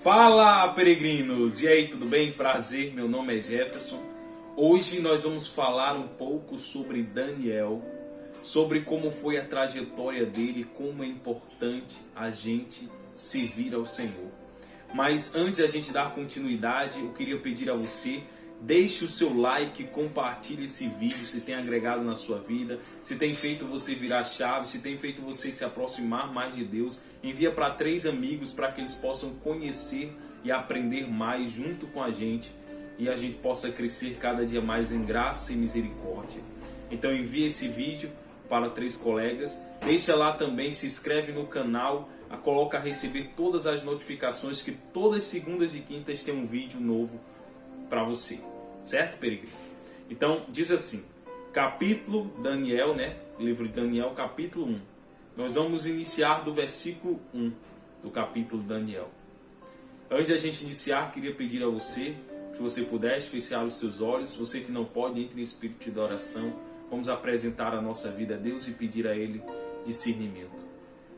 Fala, peregrinos! E aí, tudo bem? Prazer, meu nome é Jefferson. Hoje nós vamos falar um pouco sobre Daniel, sobre como foi a trajetória dele, como é importante a gente servir ao Senhor. Mas antes de a gente dar continuidade, eu queria pedir a você, deixe o seu like, compartilhe esse vídeo se tem agregado na sua vida, se tem feito você virar chave, se tem feito você se aproximar mais de Deus. Envia para 3 amigos para que eles possam conhecer e aprender mais junto com a gente e a gente possa crescer cada dia mais em graça e misericórdia. Então envie esse vídeo para 3 colegas, deixa lá também, se inscreve no canal, coloca a receber todas as notificações que todas segundas e quintas tem um vídeo novo para você, certo, peregrino? Então diz assim, capítulo Daniel, livro de Daniel, capítulo 1. Nós vamos iniciar do versículo 1 do capítulo Daniel. Antes de a gente iniciar, queria pedir a você, se você pudesse fechar os seus olhos, você que não pode, entre em espírito de oração. Vamos apresentar a nossa vida a Deus e pedir a Ele discernimento.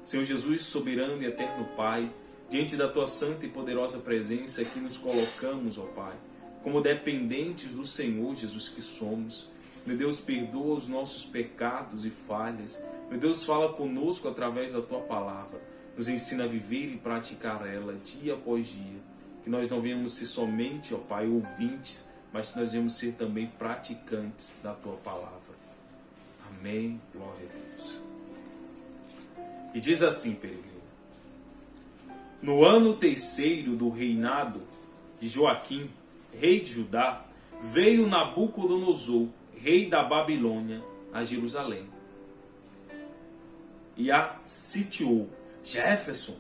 Senhor Jesus, soberano e eterno Pai, diante da Tua santa e poderosa presença, aqui nos colocamos, ó Pai, como dependentes do Senhor Jesus que somos. Meu Deus, perdoa os nossos pecados e falhas. Meu Deus, fala conosco através da Tua palavra. Nos ensina a viver e praticar ela dia após dia. Que nós não venhamos ser somente, ó Pai, ouvintes, mas que nós venhamos ser também praticantes da Tua palavra. Amém. Glória a Deus. E diz assim, peregrino. No ano 3º do reinado de Joaquim, rei de Judá, veio Nabucodonosor, rei da Babilônia, a Jerusalém. E a sitiou. Jefferson,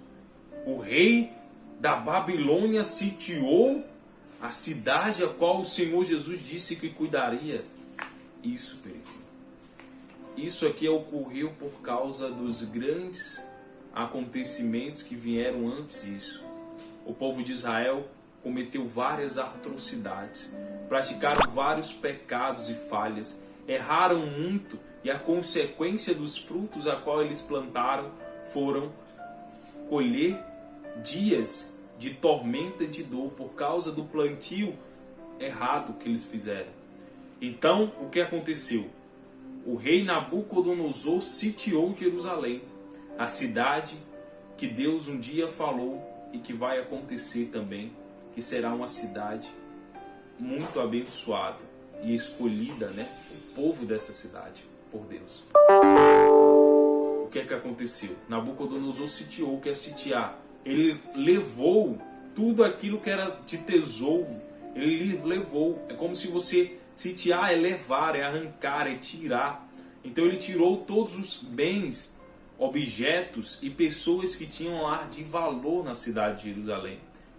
o rei da Babilônia sitiou a cidade a qual o Senhor Jesus disse que cuidaria. Isso, peregrino. Isso aqui ocorreu por causa dos grandes acontecimentos que vieram antes disso. O povo de Israel cometeu várias atrocidades, praticaram vários pecados e falhas, erraram muito e a consequência dos frutos a qual eles plantaram foram colher dias de tormenta e de dor por causa do plantio errado que eles fizeram. Então, o que aconteceu? O rei Nabucodonosor sitiou Jerusalém, a cidade que Deus um dia falou e que vai acontecer também, que será uma cidade muito abençoada e escolhida, o povo dessa cidade por Deus. O que é que aconteceu? Nabucodonosor sitiou. O que é sitiar? Ele levou tudo aquilo que era de tesouro. Ele levou. É como se você sitiar é levar, é arrancar, é tirar. Então ele tirou todos os bens, objetos e pessoas que tinham lá de valor na cidade de Jerusalém.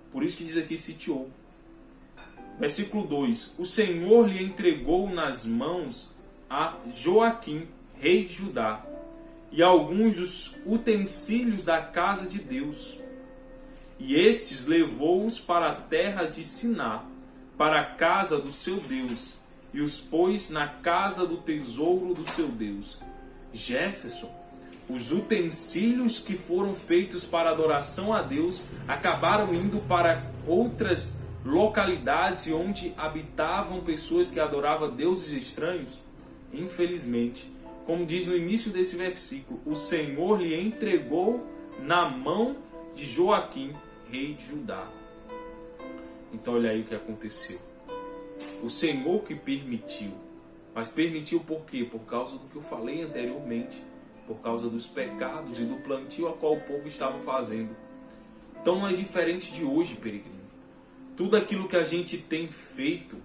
Por isso que diz aqui sitiou. Versículo 2. O Senhor lhe entregou nas mãos a Joaquim, rei de Judá, e alguns dos utensílios da casa de Deus. E estes levou-os para a terra de Siná, para a casa do seu Deus, e os pôs na casa do tesouro do seu Deus. Jefferson, os utensílios que foram feitos para adoração a Deus acabaram indo para outras localidades onde habitavam pessoas que adoravam deuses estranhos? Infelizmente, como diz no início desse versículo, o Senhor lhe entregou na mão de Joaquim, rei de Judá. Então olha aí o que aconteceu. O Senhor que permitiu. Mas permitiu por quê? Por causa do que eu falei anteriormente. Por causa dos pecados e do plantio a qual o povo estava fazendo. Então não é diferente de hoje, peregrino. Tudo aquilo que a gente tem feito,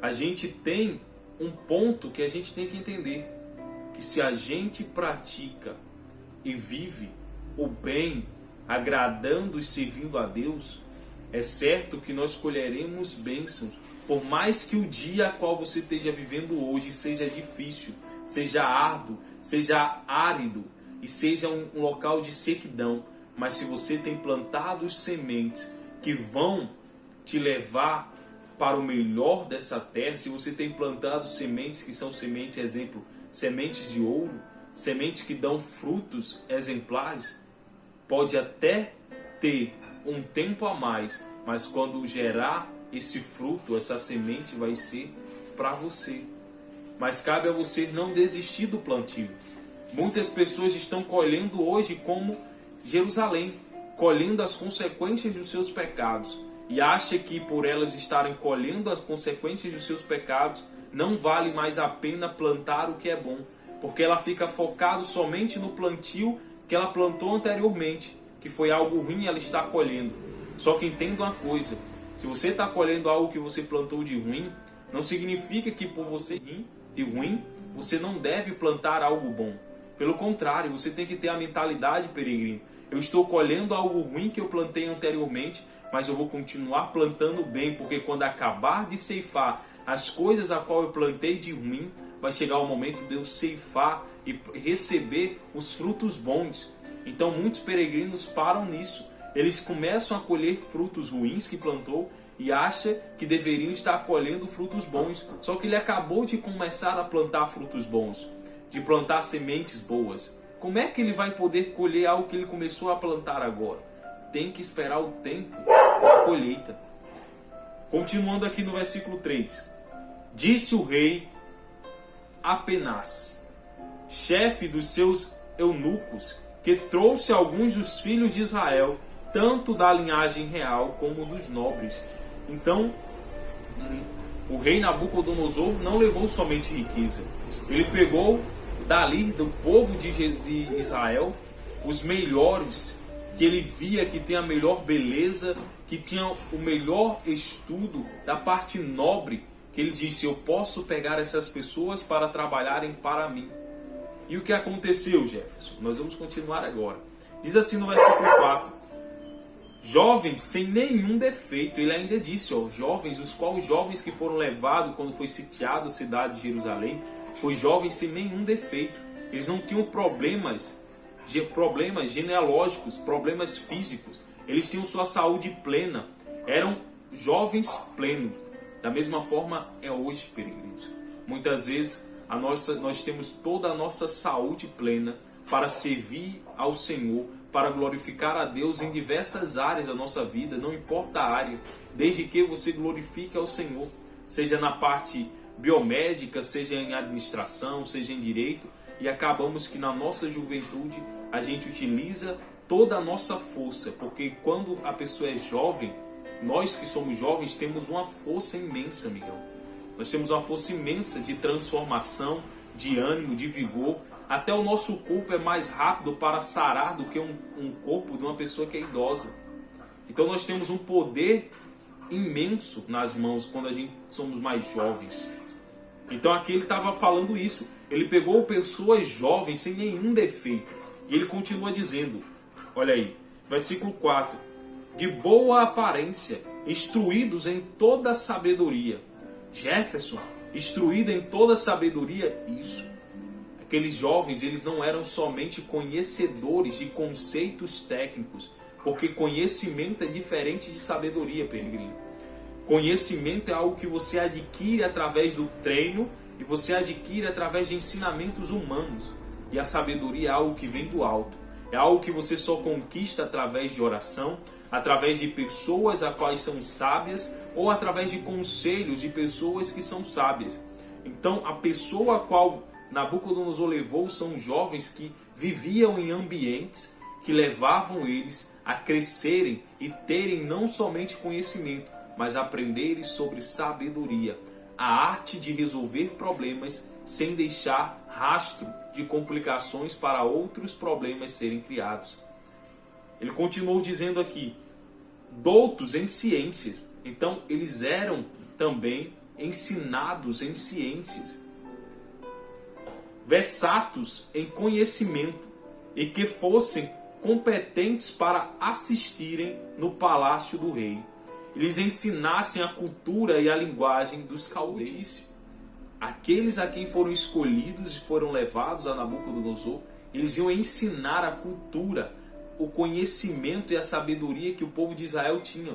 a gente tem um ponto que a gente tem que entender. Que se a gente pratica e vive o bem, agradando e servindo a Deus, é certo que nós colheremos bênçãos. Por mais que o dia a qual você esteja vivendo hoje seja difícil, seja árduo, seja árido e seja um local de sequidão, mas se você tem plantado sementes que vão te levar para o melhor dessa terra, se você tem plantado sementes que são sementes, exemplo, sementes de ouro, sementes que dão frutos exemplares, pode até ter um tempo a mais, mas quando gerar esse fruto, essa semente vai ser para você. Mas cabe a você não desistir do plantio. Muitas pessoas estão colhendo hoje como Jerusalém, colhendo as consequências dos seus pecados, e acha que por elas estarem colhendo as consequências dos seus pecados, não vale mais a pena plantar o que é bom, porque ela fica focada somente no plantio que ela plantou anteriormente, que foi algo ruim e ela está colhendo. Só que entenda uma coisa, se você está colhendo algo que você plantou de ruim, não significa que por você de ruim, você não deve plantar algo bom. Pelo contrário, você tem que ter a mentalidade, peregrino. Eu estou colhendo algo ruim que eu plantei anteriormente, mas eu vou continuar plantando bem, porque quando acabar de ceifar as coisas a qual eu plantei de ruim, vai chegar o momento de eu ceifar e receber os frutos bons. Então muitos peregrinos param nisso. Eles começam a colher frutos ruins que plantou e acham que deveriam estar colhendo frutos bons. Só que ele acabou de começar a plantar frutos bons, de plantar sementes boas. Como é que ele vai poder colher algo que ele começou a plantar agora? Tem que esperar o tempo da colheita. Continuando aqui no versículo 3. Disse o rei a Penaz, chefe dos seus eunucos, que trouxe alguns dos filhos de Israel, tanto da linhagem real como dos nobres. Então, o rei Nabucodonosor não levou somente riqueza. Ele pegou dali, do povo de Israel, os melhores, que ele via que tem a melhor beleza, que tinha o melhor estudo, da parte nobre, que ele disse, eu posso pegar essas pessoas para trabalharem para mim. E o que aconteceu, Jefferson? Nós vamos continuar agora. Diz assim no versículo 4, jovens sem nenhum defeito. Ele ainda disse, jovens, os quais jovens que foram levados quando foi sitiada a cidade de Jerusalém, foi jovens sem nenhum defeito. Eles não tinham problemas genealógicos, problemas físicos. Eles tinham sua saúde plena. Eram jovens plenos. Da mesma forma é hoje, peregrinos. Muitas vezes nós temos toda a nossa saúde plena para servir ao Senhor, para glorificar a Deus em diversas áreas da nossa vida, não importa a área, desde que você glorifique ao Senhor, seja na parte biomédica, seja em administração, seja em direito, e acabamos que na nossa juventude a gente utiliza toda a nossa força, porque quando a pessoa é jovem, nós que somos jovens temos uma força imensa, amigão. Nós temos uma força imensa de transformação, de ânimo, de vigor. Até o nosso corpo é mais rápido para sarar do que um corpo de uma pessoa que é idosa. Então nós temos um poder imenso nas mãos quando a gente somos mais jovens. Então aqui ele estava falando isso. Ele pegou pessoas jovens sem nenhum defeito. E ele continua dizendo, olha aí, versículo 4. De boa aparência, instruídos em toda sabedoria. Jefferson, instruído em toda sabedoria, isso. Aqueles jovens, eles não eram somente conhecedores de conceitos técnicos, porque conhecimento é diferente de sabedoria, peregrino. Conhecimento é algo que você adquire através do treino e você adquire através de ensinamentos humanos. E a sabedoria é algo que vem do alto. É algo que você só conquista através de oração, através de pessoas a quais são sábias ou através de conselhos de pessoas que são sábias. Então, a pessoa a qual Nabucodonosor levou são jovens que viviam em ambientes que levavam eles a crescerem e terem não somente conhecimento, mas aprenderem sobre sabedoria, a arte de resolver problemas sem deixar rastro de complicações para outros problemas serem criados. Ele continuou dizendo aqui, doutos em ciências. Então, eles eram também ensinados em ciências, versatos em conhecimento e que fossem competentes para assistirem no palácio do rei. Eles ensinassem a cultura e a linguagem dos caldeus. Aqueles a quem foram escolhidos e foram levados a Nabucodonosor, eles iam ensinar a cultura, o conhecimento e a sabedoria que o povo de Israel tinha.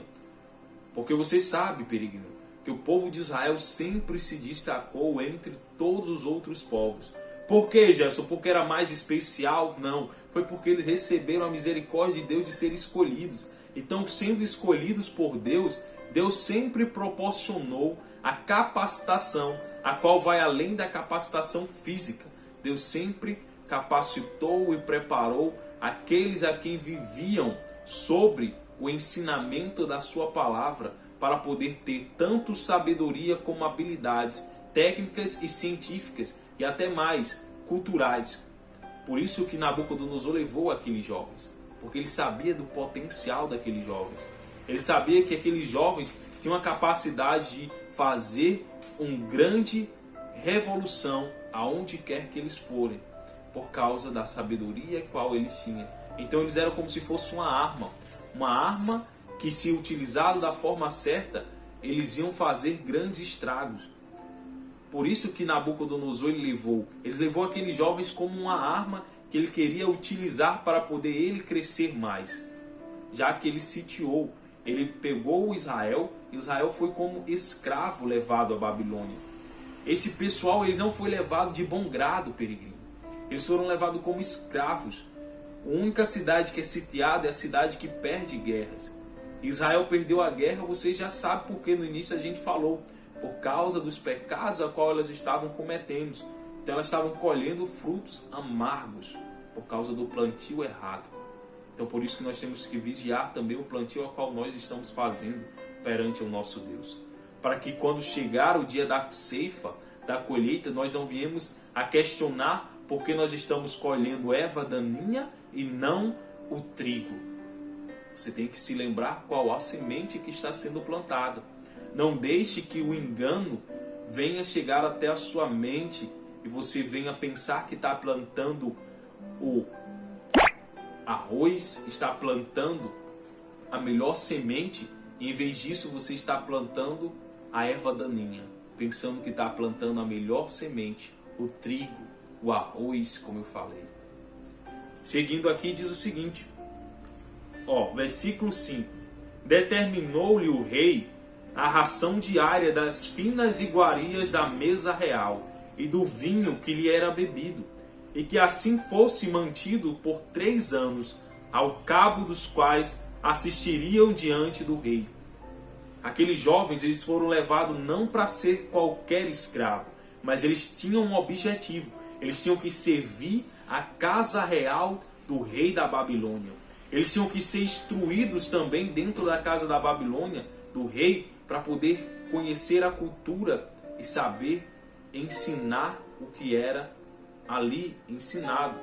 Porque você sabe, peregrino, que o povo de Israel sempre se destacou entre todos os outros povos. Por quê, Gerson? Porque era mais especial? Não. Foi porque eles receberam a misericórdia de Deus de serem escolhidos. Então, sendo escolhidos por Deus, Deus sempre proporcionou a capacitação, a qual vai além da capacitação física. Deus sempre capacitou e preparou aqueles a quem viviam sobre o ensinamento da sua palavra, para poder ter tanto sabedoria como habilidades técnicas e científicas, e até mais culturais. Por isso que Nabucodonosor levou aqueles jovens, porque ele sabia do potencial daqueles jovens. Ele sabia que aqueles jovens tinham a capacidade de fazer uma grande revolução aonde quer que eles forem, por causa da sabedoria qual eles tinham. Então eles eram como se fosse uma arma que, se utilizado da forma certa, eles iam fazer grandes estragos. Por isso que Nabucodonosor eles levou aqueles jovens como uma arma que ele queria utilizar para poder ele crescer mais. Já que ele sitiou, ele pegou Israel foi como escravo levado à Babilônia. Esse pessoal ele não foi levado de bom grado, peregrino. Eles foram levados como escravos. A única cidade que é sitiada é a cidade que perde guerras. Israel perdeu a guerra, você já sabe porque no início a gente falou. Por causa dos pecados a qual elas estavam cometendo. Então elas estavam colhendo frutos amargos por causa do plantio errado. Então por isso que nós temos que vigiar também o plantio a qual nós estamos fazendo perante o nosso Deus. Para que quando chegar o dia da ceifa, da colheita, nós não viemos a questionar porque nós estamos colhendo erva daninha e não o trigo. Você tem que se lembrar qual a semente que está sendo plantada. Não deixe que o engano venha chegar até a sua mente e você venha pensar que está plantando o arroz, está plantando a melhor semente, e em vez disso você está plantando a erva daninha, pensando que está plantando a melhor semente, o trigo, o arroz, como eu falei. Seguindo aqui diz o seguinte, versículo 5. Determinou-lhe o rei a ração diária das finas iguarias da mesa real e do vinho que lhe era bebido, e que assim fosse mantido por 3 anos, ao cabo dos quais assistiriam diante do rei. Aqueles jovens eles foram levados não para ser qualquer escravo, mas eles tinham um objetivo. Eles tinham que servir a casa real do rei da Babilônia. Eles tinham que ser instruídos também dentro da casa da Babilônia, do rei, para poder conhecer a cultura e saber ensinar o que era ali ensinado.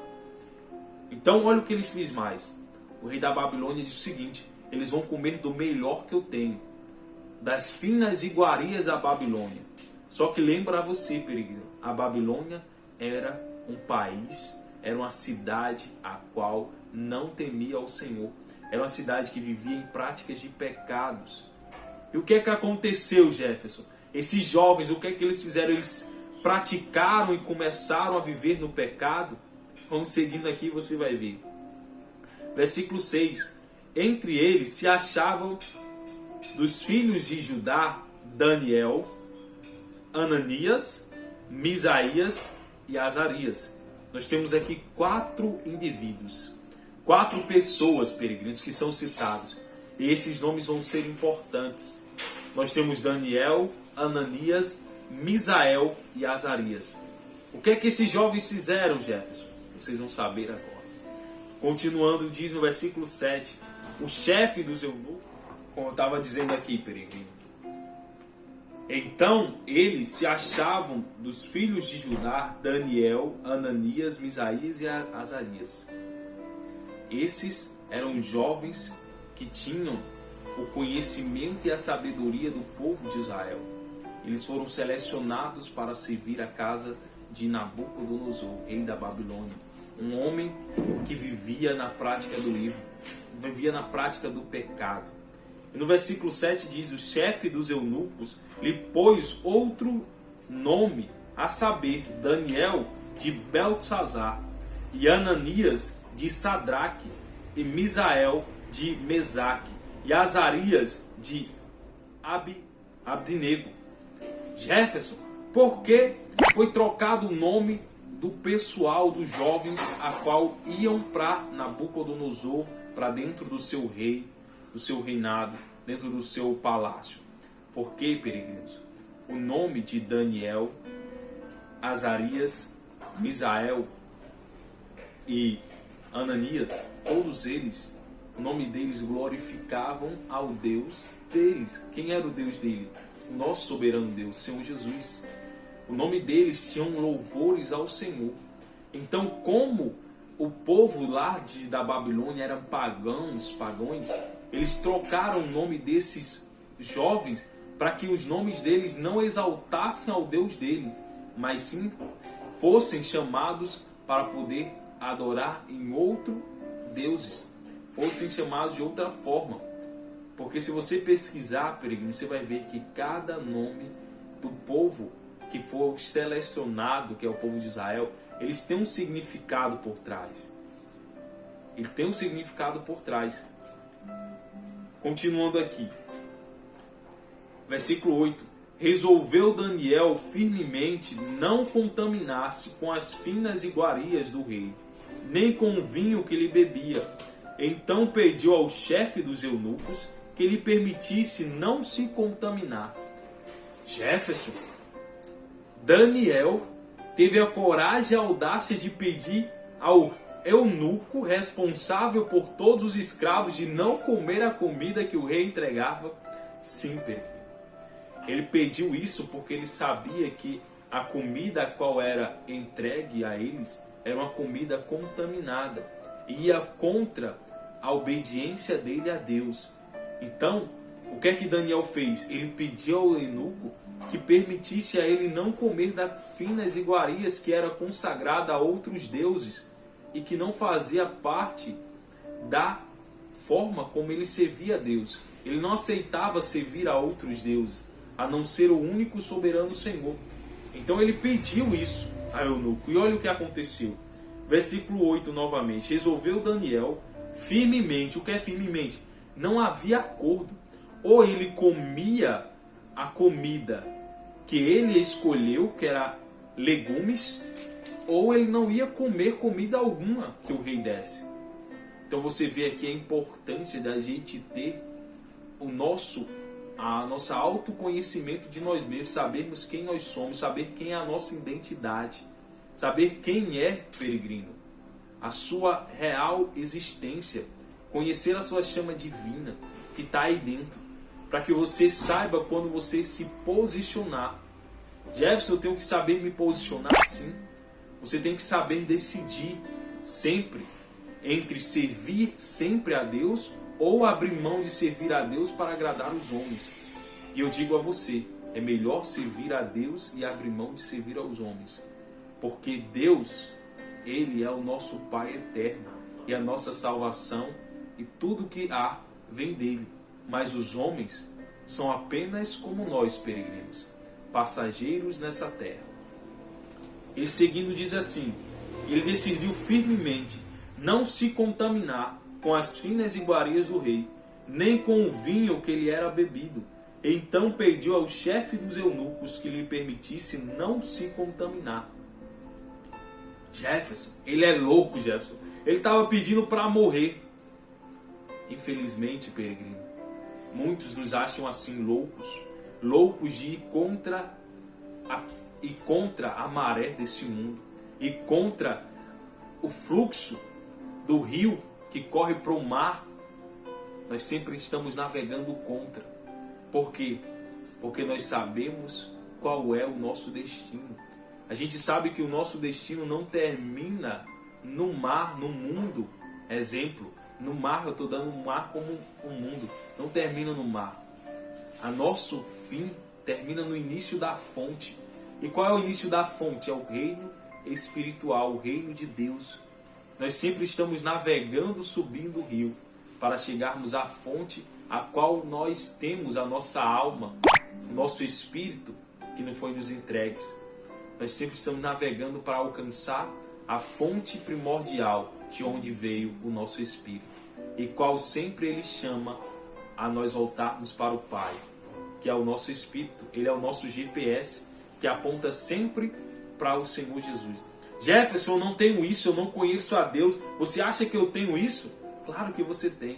Então olha o que eles fiz mais. O rei da Babilônia diz o seguinte: eles vão comer do melhor que eu tenho, das finas iguarias da Babilônia. Só que lembra a você, peregrino, a Babilônia era um país, era uma cidade a qual não temia ao Senhor. Era uma cidade que vivia em práticas de pecados. E o que é que aconteceu, Jefferson? Esses jovens, o que é que eles fizeram? Eles praticaram e começaram a viver no pecado? Vamos seguindo aqui, você vai ver. Versículo 6. Entre eles se achavam dos filhos de Judá, Daniel, Ananias, Misaías e Azarias. Nós temos aqui 4 indivíduos, 4 pessoas, peregrinos, que são citados. E esses nomes vão ser importantes. Nós temos Daniel, Ananias, Misael e Azarias. O que é que esses jovens fizeram, Jefferson? Vocês vão saber agora. Continuando, diz no versículo 7. O chefe dos eunucos, como eu estava dizendo aqui, peregrino. Então eles se achavam dos filhos de Judá, Daniel, Ananias, Misaías e Azarias. Esses eram jovens que tinham o conhecimento e a sabedoria do povo de Israel. Eles foram selecionados para servir a casa de Nabucodonosor, rei da Babilônia. Um homem que vivia na prática do erro, vivia na prática do pecado. E no versículo 7 diz: o chefe dos eunucos lhe pôs outro nome, a saber, Daniel de Beltesazar, e Ananias de Sadraque, e Misael de Mesaque, e Azarias de Abdinego. Jefferson, por que foi trocado o nome do pessoal, dos jovens, a qual iam para Nabucodonosor, para dentro do seu rei? do seu reinado, dentro do seu palácio. Porque, peregrinos, o nome de Daniel, Azarias, Misael e Ananias, todos eles, o nome deles glorificavam ao Deus deles. Quem era o Deus dele? O nosso soberano Deus, Senhor Jesus. O nome deles tinham louvores ao Senhor. Então, como o povo lá da Babilônia eram pagãos, eles trocaram o nome desses jovens para que os nomes deles não exaltassem ao Deus deles, mas sim fossem chamados para poder adorar em outros deuses, fossem chamados de outra forma. Porque se você pesquisar, peregrino, você vai ver que cada nome do povo que for selecionado, que é o povo de Israel, eles têm um significado por trás. Ele tem um significado por trás. Continuando aqui. Versículo 8. Resolveu Daniel firmemente não contaminar-se com as finas iguarias do rei, nem com o vinho que ele bebia. Então pediu ao chefe dos eunucos que lhe permitisse não se contaminar. Jefferson, Daniel teve a coragem e a audácia de pedir ao eunuco responsável por todos os escravos de não comer a comida que o rei entregava. Sim, ele pediu isso porque ele sabia que a comida a qual era entregue a eles era uma comida contaminada, ia contra a obediência dele a Deus. Então, o que é que Daniel fez? Ele pediu ao eunuco que permitisse a ele não comer das finas iguarias que era consagrada a outros deuses e que não fazia parte da forma como ele servia a Deus. Ele não aceitava servir a outros deuses, a não ser o único soberano Senhor. Então ele pediu isso a eunuco. E olha o que aconteceu. Versículo 8 novamente. Resolveu Daniel firmemente. O que é firmemente? Não havia acordo. Ou ele comia a comida que ele escolheu, que era legumes, ou ele não ia comer comida alguma que o rei desse. Então você vê aqui a importância da gente ter a nossa autoconhecimento de nós mesmos, sabermos quem nós somos, saber quem é a nossa identidade, saber quem é, peregrino, a sua real existência, conhecer a sua chama divina que está aí dentro, para que você saiba quando você se posicionar. Jefferson, eu tenho que saber me posicionar sim. Você tem que saber decidir sempre entre servir sempre a Deus ou abrir mão de servir a Deus para agradar os homens. E eu digo a você, é melhor servir a Deus e abrir mão de servir aos homens. Porque Deus, Ele é o nosso Pai eterno e a nossa salvação e tudo que há vem dele. Mas os homens são apenas como nós, peregrinos, passageiros nessa terra. E seguindo diz assim, ele decidiu firmemente não se contaminar com as finas iguarias do rei, nem com o vinho que lhe era bebido. Então pediu ao chefe dos eunucos que lhe permitisse não se contaminar. Jefferson, ele é louco, Jefferson. Ele estava pedindo para morrer. Infelizmente, peregrino, muitos nos acham assim loucos de ir contra a maré desse mundo e contra o fluxo do rio que corre para o mar. Nós sempre estamos navegando contra. Por quê? Porque nós sabemos qual é o nosso destino. A gente sabe que o nosso destino não termina no mar, no mundo. Exemplo, no mar, eu estou dando o mar como um mundo. Não termina no mar. A nosso fim termina no início da fonte. E qual é o início da fonte? É o reino espiritual, o reino de Deus. Nós sempre estamos navegando, subindo o rio, para chegarmos à fonte a qual nós temos a nossa alma, o nosso espírito, que não foi nos entregue. Nós sempre estamos navegando para alcançar a fonte primordial de onde veio o nosso espírito, e qual sempre ele chama a nós voltarmos para o Pai, que é o nosso espírito. Ele é o nosso GPS, que aponta sempre para o Senhor Jesus. Jefferson, eu não tenho isso, eu não conheço a Deus. Você acha que eu tenho isso? Claro que você tem.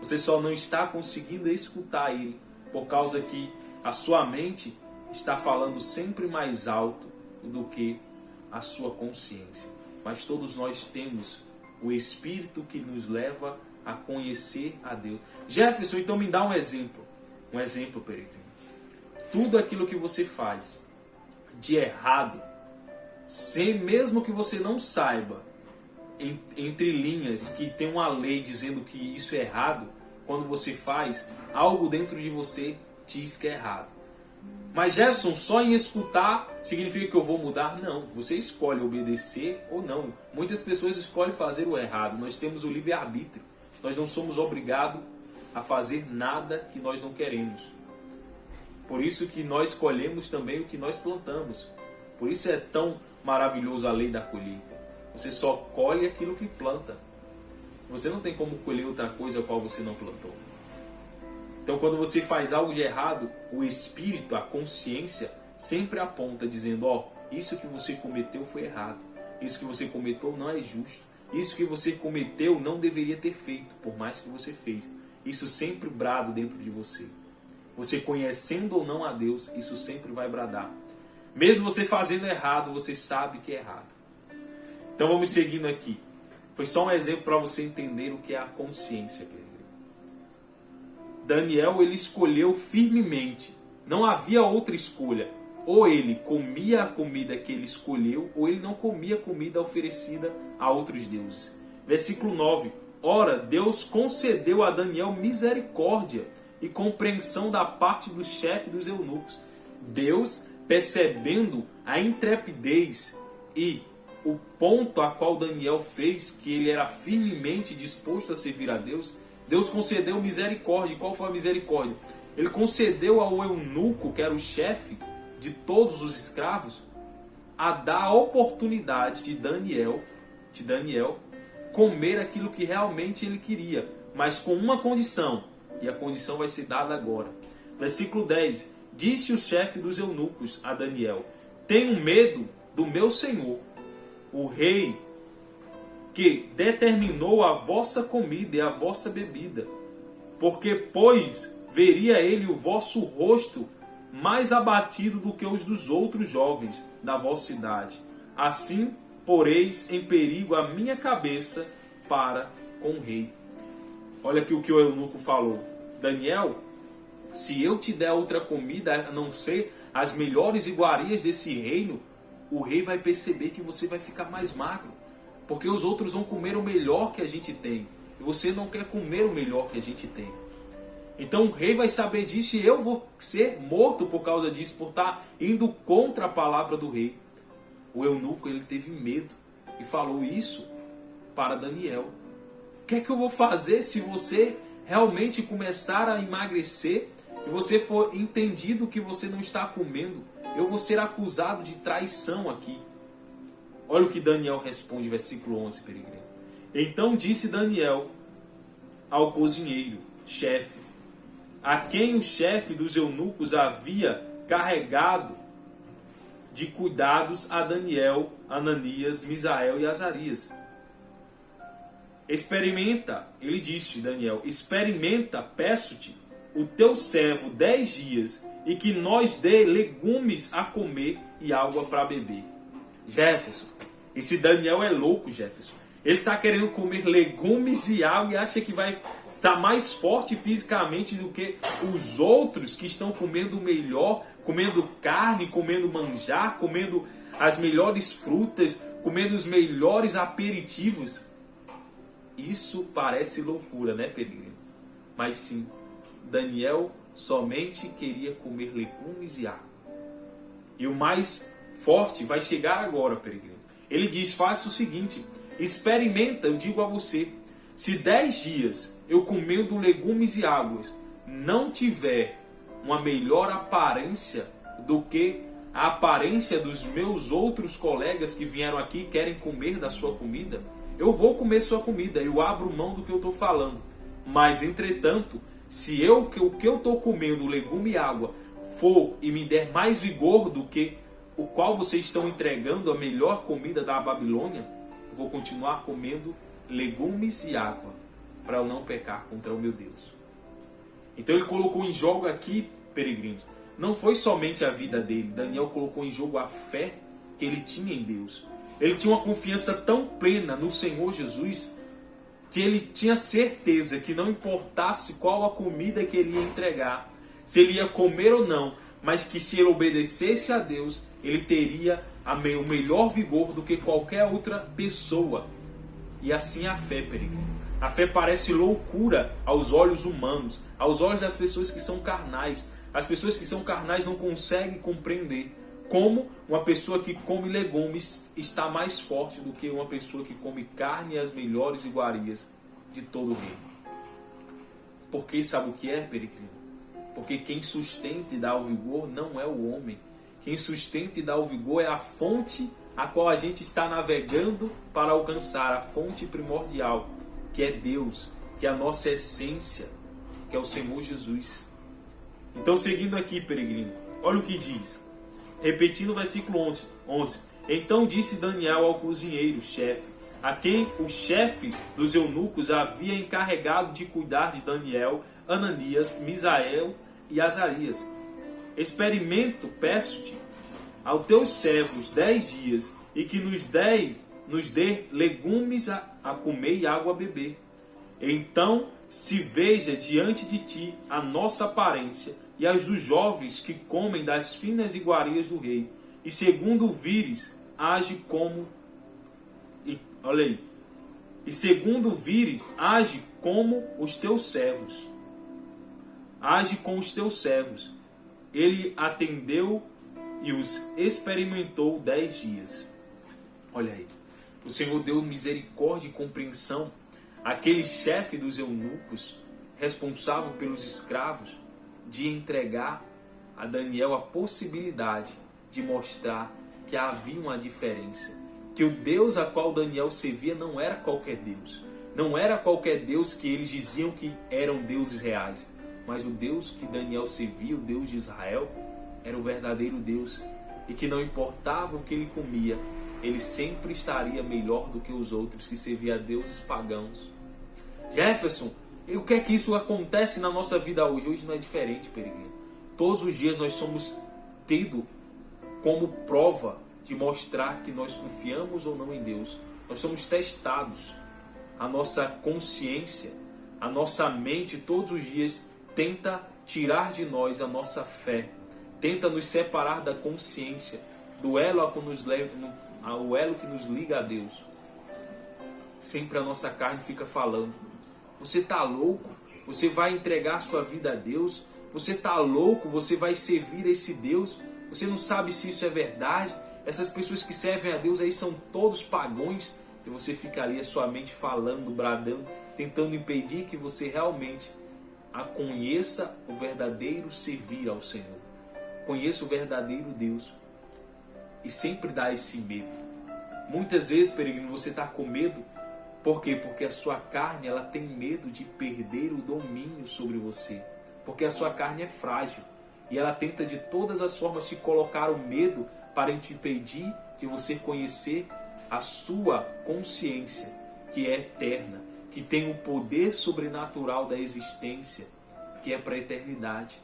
Você só não está conseguindo escutar ele, por causa que a sua mente está falando sempre mais alto do que a sua consciência. Mas todos nós temos o Espírito que nos leva a conhecer a Deus. Jefferson, então me dá um exemplo. Um exemplo, peregrino. Tudo aquilo que você faz de errado, mesmo que você não saiba, entre linhas, que tem uma lei dizendo que isso é errado, quando você faz, algo dentro de você diz que é errado. Mas Jefferson, só em escutar significa que eu vou mudar? Não, você escolhe obedecer ou não. Muitas pessoas escolhem fazer o errado. Nós temos o livre-arbítrio. Nós não somos obrigados a fazer nada que nós não queremos. Por isso que nós colhemos também o que nós plantamos. Por isso é tão maravilhoso a lei da colheita. Você só colhe aquilo que planta. Você não tem como colher outra coisa a qual você não plantou. Então, quando você faz algo de errado, o Espírito, a consciência, sempre aponta dizendo, ó, isso que você cometeu foi errado. Isso que você cometeu não é justo. Isso que você cometeu não deveria ter feito, por mais que você fez. Isso sempre brada dentro de você. Você conhecendo ou não a Deus, isso sempre vai bradar. Mesmo você fazendo errado, você sabe que é errado. Então vamos seguindo aqui. Foi só um exemplo para você entender o que é a consciência. Daniel, ele escolheu firmemente. Não havia outra escolha. Ou ele comia a comida que ele escolheu, ou ele não comia a comida oferecida a outros deuses. Versículo 9. Ora, Deus concedeu a Daniel misericórdia e compreensão da parte do chefe dos eunucos. Deus, percebendo a intrepidez e o ponto a qual Daniel fez, que ele era firmemente disposto a servir a Deus, Deus concedeu misericórdia. E qual foi a misericórdia? Ele concedeu ao eunuco, que era o chefe de todos os escravos, a dar a oportunidade de Daniel comer aquilo que realmente ele queria, mas com uma condição, e a condição vai ser dada agora. Versículo 10. Disse o chefe dos eunucos a Daniel: tenho medo do meu senhor, o rei, que determinou a vossa comida e a vossa bebida, porque, pois, veria ele o vosso rosto mais abatido do que os dos outros jovens da vossa idade. Assim, poreis em perigo a minha cabeça para com o rei. Olha aqui o que o eunuco falou. Daniel, se eu te der outra comida, a não ser as melhores iguarias desse reino, o rei vai perceber que você vai ficar mais magro. Porque os outros vão comer o melhor que a gente tem. E você não quer comer o melhor que a gente tem. Então o rei vai saber disso e eu vou ser morto por causa disso, por estar indo contra a palavra do rei. O eunuco, ele teve medo e falou isso para Daniel. O que é que eu vou fazer se você realmente começar a emagrecer e você for entendido que você não está comendo? Eu vou ser acusado de traição aqui. Olha o que Daniel responde, versículo 11, peregrino. Então disse Daniel ao cozinheiro, chefe, a quem o chefe dos eunucos havia carregado de cuidados a Daniel, Ananias, Misael e Azarias. Experimenta, ele disse, Daniel, experimenta, peço-te, o teu servo 10 dias, e que nós dê legumes a comer e água para beber. Jefferson, esse Daniel é louco, Jefferson. Ele está querendo comer legumes e água e acha que vai estar mais forte fisicamente do que os outros que estão comendo o melhor, comendo carne, comendo manjar, comendo as melhores frutas, comendo os melhores aperitivos. Isso parece loucura, né, peregrino? Mas sim, Daniel somente queria comer legumes e água. E o mais forte vai chegar agora, peregrino. Ele diz, faça o seguinte, experimenta, eu digo a você, se 10 dias eu comendo legumes e águas não tiver uma melhor aparência do que a aparência dos meus outros colegas que vieram aqui e querem comer da sua comida, eu vou comer sua comida, eu abro mão do que eu estou falando. Mas, entretanto, se o que eu estou comendo, legume e água, for e me der mais vigor do que o qual vocês estão entregando a melhor comida da Babilônia, eu vou continuar comendo legumes e água. para eu não pecar contra o meu Deus. Então ele colocou em jogo aqui, peregrinos, não foi somente a vida dele. Daniel colocou em jogo a fé que ele tinha em Deus. Ele tinha uma confiança tão plena no Senhor Jesus que ele tinha certeza que não importasse qual a comida que ele ia entregar, se ele ia comer ou não, mas que se ele obedecesse a Deus, ele teria o melhor vigor do que qualquer outra pessoa. E assim a fé, peregrino. A fé parece loucura aos olhos humanos, aos olhos das pessoas que são carnais. As pessoas que são carnais não conseguem compreender como uma pessoa que come legumes está mais forte do que uma pessoa que come carne e as melhores iguarias de todo o reino. Porque sabe o que é, peregrino? Porque quem sustenta e dá o vigor não é o homem. Quem sustenta e dá o vigor é a fonte a qual a gente está navegando para alcançar, a fonte primordial, que é Deus, que é a nossa essência, que é o Senhor Jesus. Então, seguindo aqui, peregrino, olha o que diz. Repetindo o versículo 11. Então disse Daniel ao cozinheiro, chefe, a quem o chefe dos eunucos havia encarregado de cuidar de Daniel, Ananias, Misael e Azarias: experimento, peço-te, aos teus servos 10 dias, e que nos dê legumes a comer e água a beber. Então se veja diante de ti a nossa aparência e as dos jovens que comem das finas iguarias do rei, e segundo vires, age como... olha aí. E segundo vires, age como os teus servos. Age com os teus servos. Ele atendeu e os experimentou 10 dias. Olha aí. O Senhor deu misericórdia e compreensão àquele chefe dos eunucos, responsável pelos escravos, de entregar a Daniel a possibilidade de mostrar que havia uma diferença. Que o Deus a qual Daniel servia não era qualquer Deus. Não era qualquer Deus que eles diziam que eram deuses reais. Mas o Deus que Daniel servia, o Deus de Israel, era o verdadeiro Deus. E que não importava o que ele comia, ele sempre estaria melhor do que os outros que serviam a deuses pagãos. Jefferson, e o que é que isso acontece na nossa vida hoje? Hoje não é diferente, peregrino. Todos os dias nós somos tidos como prova de mostrar que nós confiamos ou não em Deus. Nós somos testados. A nossa consciência, a nossa mente todos os dias tenta tirar de nós a nossa fé. Tenta nos separar da consciência, do elo que nos leva, ao elo que nos liga a Deus. Sempre a nossa carne fica falando: você está louco? Você vai entregar sua vida a Deus? Você está louco? Você vai servir a esse Deus? Você não sabe se isso é verdade? Essas pessoas que servem a Deus aí são todos pagões. E você ficaria sua mente falando, bradando, tentando impedir que você realmente conheça o verdadeiro servir ao Senhor. Conheça o verdadeiro Deus. E sempre dá esse medo. Muitas vezes, peregrino, você está com medo. Por quê? Porque a sua carne ela tem medo de perder o domínio sobre você. Porque a sua carne é frágil. E ela tenta de todas as formas te colocar o medo para te impedir de você conhecer a sua consciência, que é eterna, que tem o poder sobrenatural da existência, que é para a eternidade.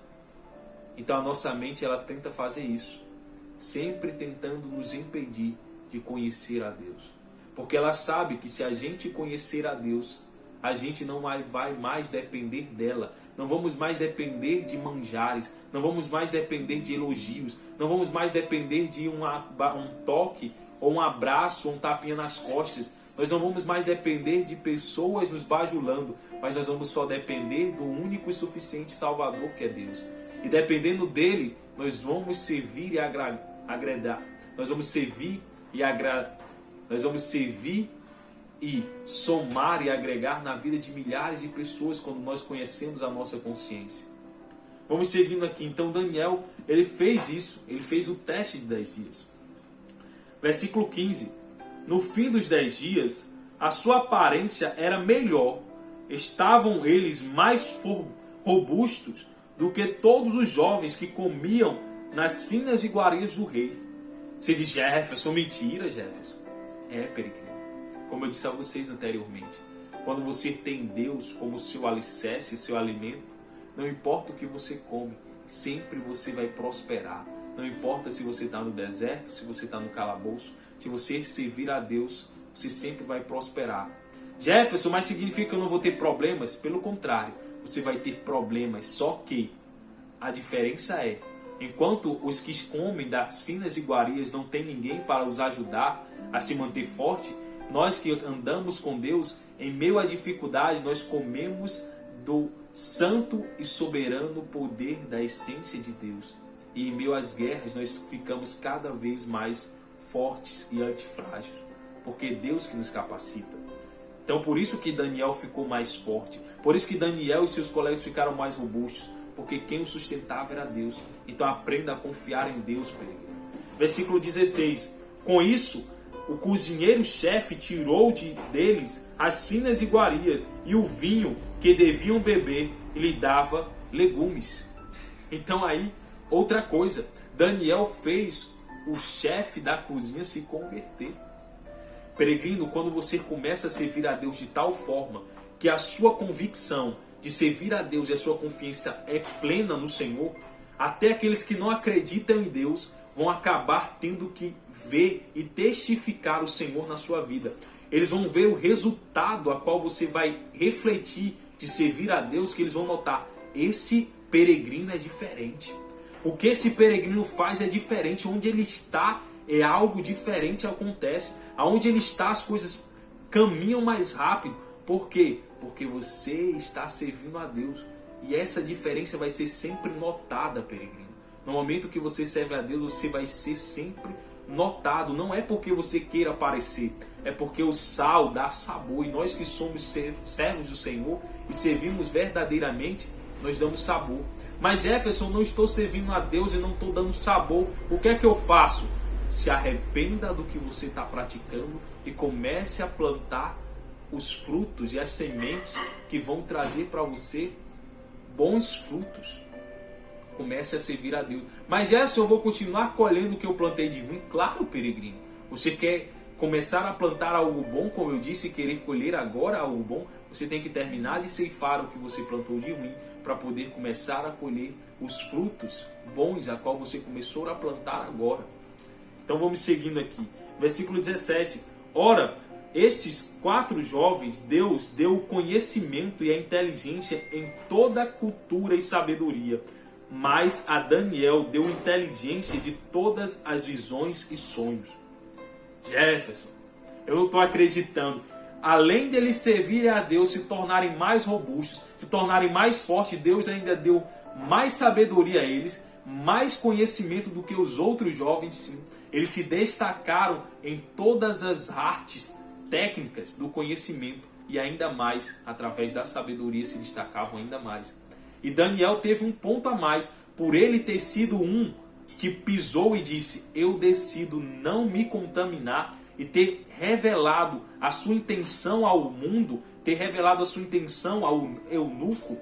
Então a nossa mente ela tenta fazer isso, sempre tentando nos impedir de conhecer a Deus. Porque ela sabe que se a gente conhecer a Deus, a gente não vai mais depender dela. Não vamos mais depender de manjares, não vamos mais depender de elogios, não vamos mais depender de um toque, ou um abraço, ou um tapinha nas costas. Nós não vamos mais depender de pessoas nos bajulando, mas nós vamos só depender do único e suficiente Salvador que é Deus. E dependendo dele, nós vamos servir e agradar. Nós vamos servir e agradar. Nós vamos servir e somar e agregar na vida de milhares de pessoas quando nós conhecemos a nossa consciência. Vamos seguindo aqui. Então Daniel, ele fez isso. Ele fez o teste de 10 dias. Versículo 15. No fim dos 10 dias, a sua aparência era melhor. Estavam eles mais robustos do que todos os jovens que comiam nas finas iguarias do rei. Você diz: Jefferson, mentira, Jefferson. É, peregrino. Como eu disse a vocês anteriormente, Quando você tem Deus como seu alicerce, seu alimento, não importa o que você come, sempre você vai prosperar. Não importa se você está no deserto, se você está no calabouço, se você servir a Deus, você sempre vai prosperar. Jefferson, mas significa que eu não vou ter problemas? Pelo contrário, você vai ter problemas, só que a diferença é, enquanto os que comem das finas iguarias não tem ninguém para os ajudar a se manter forte, nós que andamos com Deus, em meio à dificuldade, nós comemos do santo e soberano poder da essência de Deus. E em meio às guerras, nós ficamos cada vez mais fortes e antifrágeis, porque é Deus que nos capacita. Então por isso que Daniel ficou mais forte, por isso que Daniel e seus colegas ficaram mais robustos, porque quem o sustentava era Deus. Então aprenda a confiar em Deus, peregrino. Versículo 16. Com isso, o cozinheiro-chefe tirou deles as finas iguarias e o vinho que deviam beber e lhe dava legumes. Então aí, outra coisa, Daniel fez o chefe da cozinha se converter. Peregrino, quando você começa a servir a Deus de tal forma que a sua convicção de servir a Deus e a sua confiança é plena no Senhor, até aqueles que não acreditam em Deus vão acabar tendo que ver e testificar o Senhor na sua vida. Eles vão ver o resultado a qual você vai refletir de servir a Deus, que eles vão notar, esse peregrino é diferente. O que esse peregrino faz é diferente, onde ele está é algo diferente acontece. Aonde ele está as coisas caminham mais rápido. Por quê? Porque você está servindo a Deus. E essa diferença vai ser sempre notada, peregrino. No momento que você serve a Deus, você vai ser sempre notado. Não é porque você queira aparecer, é porque o sal dá sabor. E nós que somos servos do Senhor e servimos verdadeiramente, nós damos sabor. Mas Jefferson, não estou servindo a Deus e não estou dando sabor. O que é que eu faço? Se arrependa do que você está praticando e comece a plantar os frutos e as sementes que vão trazer para você bons frutos. Comece a servir a Deus. Mas Jefferson, eu vou continuar colhendo o que eu plantei de ruim? Claro, peregrino. Você quer começar a plantar algo bom, como eu disse, e querer colher agora algo bom? Você tem que terminar de ceifar o que você plantou de ruim para poder começar a colher os frutos bons a qual você começou a plantar agora. Então vamos seguindo aqui. Versículo 17. Ora, estes 4 jovens, Deus deu o conhecimento e a inteligência em toda a cultura e sabedoria. Mas a Daniel deu inteligência de todas as visões e sonhos. Jefferson, eu não estou acreditando. Além de eles servirem a Deus, se tornarem mais robustos, se tornarem mais fortes, Deus ainda deu mais sabedoria a eles, mais conhecimento do que os outros jovens, sim. Eles se destacaram em todas as artes técnicas do conhecimento e ainda mais, através da sabedoria, se destacavam ainda mais. E Daniel teve um ponto a mais, por ele ter sido um que pisou e disse, eu decido não me contaminar, e ter revelado a sua intenção ao mundo, ter revelado a sua intenção ao eunuco,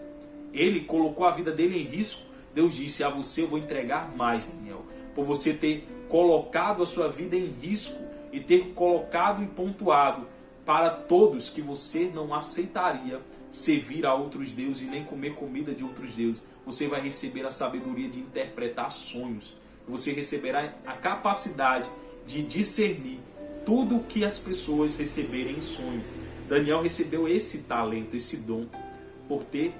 ele colocou a vida dele em risco. Deus disse, a você eu vou entregar mais, Daniel, por você ter colocado a sua vida em risco e ter colocado e pontuado para todos que você não aceitaria servir a outros deuses e nem comer comida de outros deuses. Você vai receber a sabedoria de interpretar sonhos. Você receberá a capacidade de discernir tudo o que as pessoas receberem em sonho. Daniel recebeu esse talento, esse dom, por ter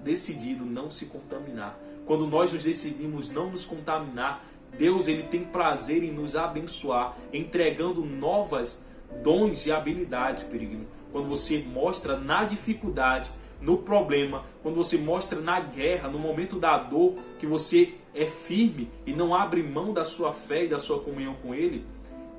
decidido não se contaminar. Quando nós nos decidimos não nos contaminar, Deus ele tem prazer em nos abençoar, entregando novas dons e habilidades, peregrino. Quando você mostra na dificuldade, no problema, quando você mostra na guerra, no momento da dor, que você é firme e não abre mão da sua fé e da sua comunhão com Ele,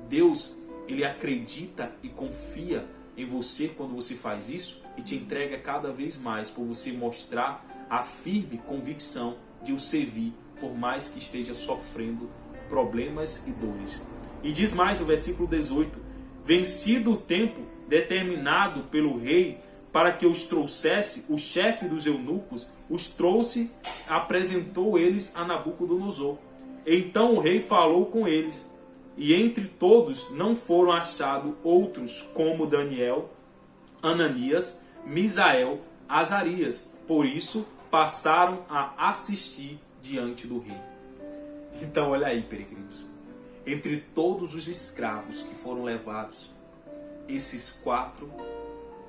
Deus ele acredita e confia em você quando você faz isso e te entrega cada vez mais por você mostrar a firme convicção de o servir, por mais que esteja sofrendo problemas e dores. E diz mais no versículo 18, vencido o tempo determinado pelo rei para que os trouxesse, o chefe dos eunucos os trouxe, apresentou eles a Nabucodonosor. Então o rei falou com eles, e entre todos não foram achados outros como Daniel, Ananias, Misael, Azarias. Por isso, passaram a assistir diante do rei. Então, olha aí, peregrinos. Entre todos os escravos que foram levados, esses 4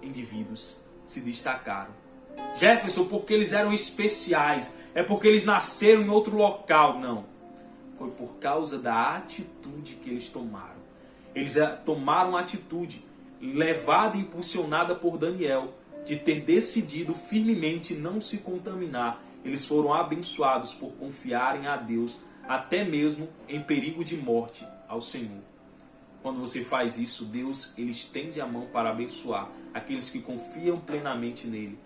indivíduos se destacaram. Jefferson, porque eles eram especiais, é porque eles nasceram em outro local. Não. Foi por causa da atitude que eles tomaram. Eles tomaram a atitude, levada e impulsionada por Daniel, de ter decidido firmemente não se contaminar. Eles foram abençoados por confiarem a Deus, até mesmo em perigo de morte, ao Senhor. Quando você faz isso, Deus ele estende a mão para abençoar aqueles que confiam plenamente nele.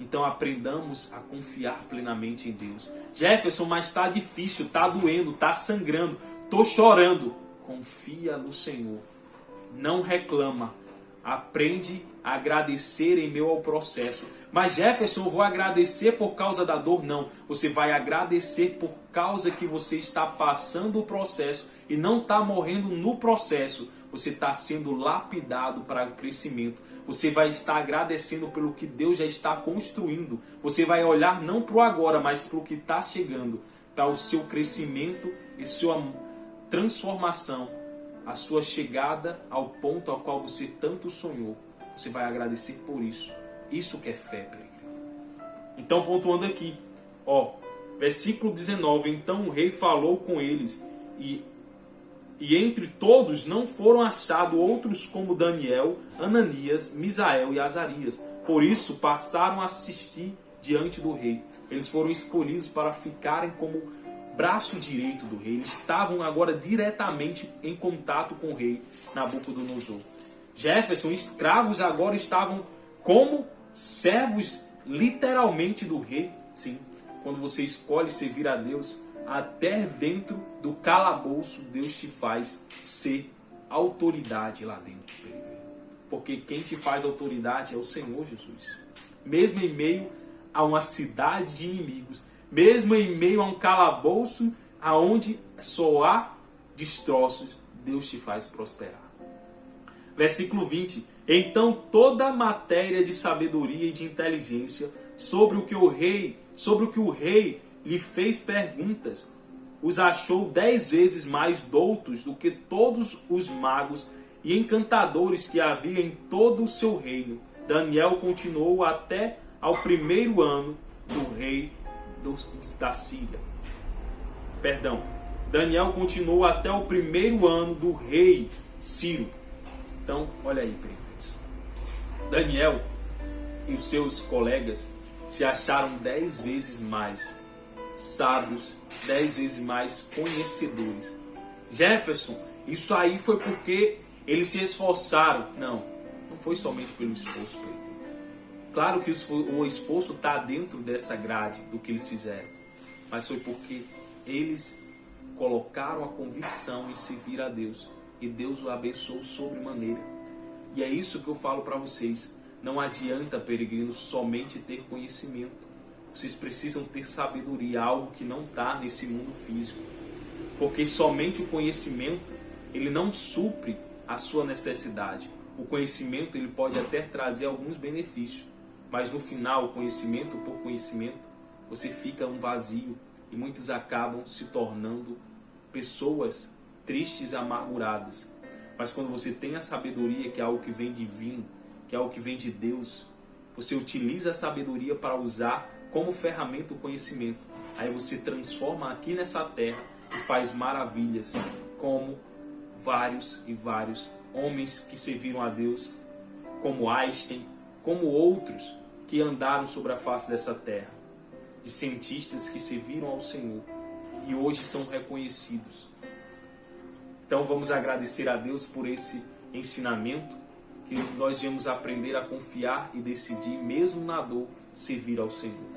Então aprendamos a confiar plenamente em Deus. Jefferson, mas está difícil, está doendo, está sangrando, estou chorando. Confia no Senhor. Não reclama. Aprende a agradecer em meio ao processo. Mas Jefferson, eu vou agradecer por causa da dor? Não. Você vai agradecer por causa que você está passando o processo e não está morrendo no processo. Você está sendo lapidado para o crescimento. Você vai estar agradecendo pelo que Deus já está construindo. Você vai olhar não para o agora, mas para o que está chegando. Para o seu crescimento e sua transformação. A sua chegada ao ponto ao qual você tanto sonhou. Você vai agradecer por isso. Isso que é fé, peregrino. Então, pontuando aqui, versículo 19. Então o rei falou com eles, e entre todos não foram achados outros como Daniel, Ananias, Misael e Azarias. Por isso passaram a assistir diante do rei. Eles foram escolhidos para ficarem como braço direito do rei. Eles estavam agora diretamente em contato com o rei Nabucodonosor. Jefferson, escravos agora estavam como servos literalmente do rei. Sim, quando você escolhe servir a Deus, até dentro do calabouço Deus te faz ser autoridade lá dentro, peregrino. Porque quem te faz autoridade é o Senhor Jesus. Mesmo em meio a uma cidade de inimigos, mesmo em meio a um calabouço aonde só há destroços, Deus te faz prosperar. Versículo 20. Então toda a matéria de sabedoria e de inteligência sobre o que o rei lhe fez perguntas, os achou 10 vezes mais doutos do que todos os magos e encantadores que havia em todo o seu reino. Daniel continuou até ao 1º ano do rei da Síria. Daniel continuou até o 1º ano do rei Ciro. Então, olha aí, peregrinos. Daniel e os seus colegas se acharam 10 vezes mais sábios, 10 vezes mais conhecedores. Jefferson, isso aí foi porque eles se esforçaram. Não foi somente pelo esforço, peregrino. Claro que o esforço está dentro dessa grade do que eles fizeram, mas foi porque eles colocaram a convicção em servir a Deus e Deus o abençoou sobremaneira. E é isso que eu falo para vocês. Não adianta, peregrinos, somente ter conhecimento. Vocês precisam ter sabedoria, algo que não está nesse mundo físico. Porque somente o conhecimento, ele não supre a sua necessidade. O conhecimento, ele pode até trazer alguns benefícios. Mas no final, conhecimento por conhecimento, você fica um vazio. E muitos acabam se tornando pessoas tristes e amarguradas. Mas quando você tem a sabedoria, que é algo que vem divino, que é algo que vem de Deus, você utiliza a sabedoria para usar como ferramenta o conhecimento. Aí você transforma aqui nessa terra e faz maravilhas, como vários e vários homens que serviram a Deus, como Einstein, como outros que andaram sobre a face dessa terra, de cientistas que serviram ao Senhor e hoje são reconhecidos. Então vamos agradecer a Deus por esse ensinamento, que nós viemos aprender a confiar e decidir, mesmo na dor, servir ao Senhor.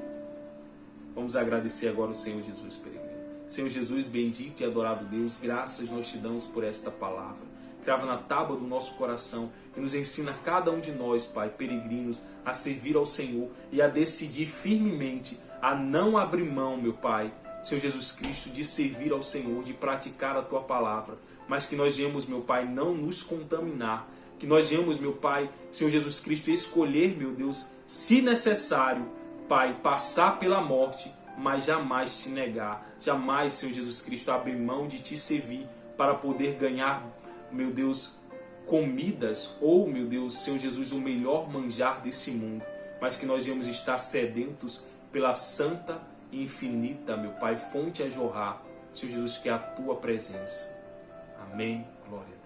Vamos agradecer agora ao Senhor Jesus, peregrino. Senhor Jesus, bendito e adorado Deus, graças nós te damos por esta palavra. Crava na tábua do nosso coração e nos ensina cada um de nós, Pai, peregrinos, a servir ao Senhor e a decidir firmemente, a não abrir mão, meu Pai, Senhor Jesus Cristo, de servir ao Senhor, de praticar a Tua palavra, mas que nós viemos, meu Pai, não nos contaminar, Que nós venhamos, meu Pai, Senhor Jesus Cristo, escolher, meu Deus, se necessário, Pai, passar pela morte, mas jamais te negar. Jamais, Senhor Jesus Cristo, abrir mão de te servir para poder ganhar, meu Deus, comidas ou, meu Deus, Senhor Jesus, o melhor manjar desse mundo. Mas que nós venhamos estar sedentos pela santa e infinita, meu Pai, fonte a jorrar, Senhor Jesus, que é a tua presença. Amém. Glória a Deus.